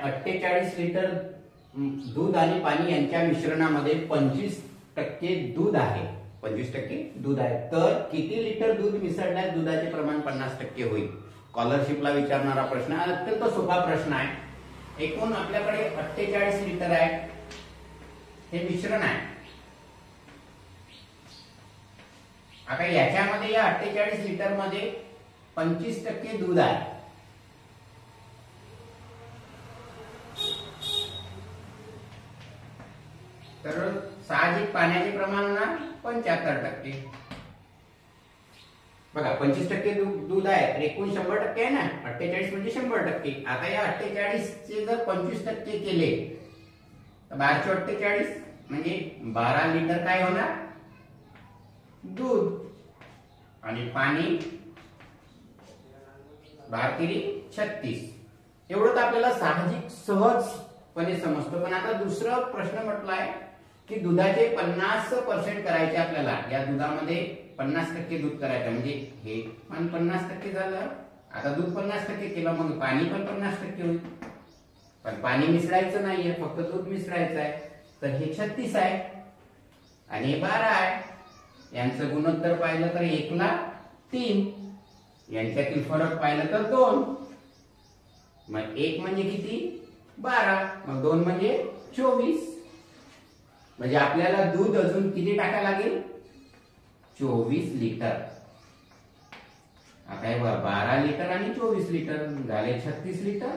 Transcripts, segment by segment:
48 litre दूध आणि पाणी यांच्या मिश्रणामध्ये 25% दूध आहे. 25% दूध आहे. तर किती लिटर दूध मिसळण्यात दुधाचे प्रमाण 50% होईल? स्कॉलरशिपला विचारणारा प्रश्न. अत्यंत सोपा प्रश्न आहे. एकूण आपल्याकडे 48 लिटर आहे. हे मिश्रण आहे. आता याच्यामध्ये या 48 लिटर मध्ये 25% दूध आहे. तर साहजिक पाण्याचे प्रमाण होणार 75%. बघा 25% दूध आहे तर एकूण 100% आहे ना. 48 म्हणजे 100%. आता या 48 चे जर 25% केले तर 1248 म्हणजे 12 लिटर काय होणार? दूध. आणि पाणी 12×36. एवढं तर आपल्याला साहजिक सहजपणे समजतं. पण आता दुसरा प्रश्न म्हटलाय की दुधाचे 50% करायचे आपल्याला. या दुधामध्ये 50% दूध करायचं म्हणजे हे पण 50% झालं. आता दूध 50% केलं मग पाणी पण 50% होईल. पण पाणी मिसळायचं नाहीये, फक्त दूध मिसळायचं आहे. तर हे 36 आहे आणि हे 12 आहे. यांचं गुणोत्तर पाहिलं तर 1:3. यांच्यातील फरक पाहिलं तर 2. मग 1 म्हणजे किती? 12. मग 2 म्हणजे 24. म्हणजे आपल्याला दूध अजून किती टाकायला लागेल? 24 लिटर. आता हे 12 लिटर आणि 24 लिटर झाले 36 लिटर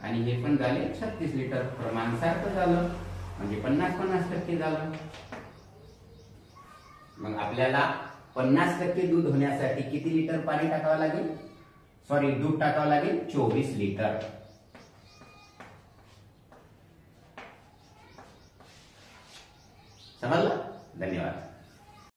आणि हे पण झाले 36 लिटर. प्रमाण सारखं झालं म्हणजे 50-50% झालं. मग आपल्याला 50% दूध होण्यासाठी किती लिटर पाणी टाकावं लागेल? सॉरी, दूध टाकावं लागेल 24 लिटर. समजलं? धन्यवाद.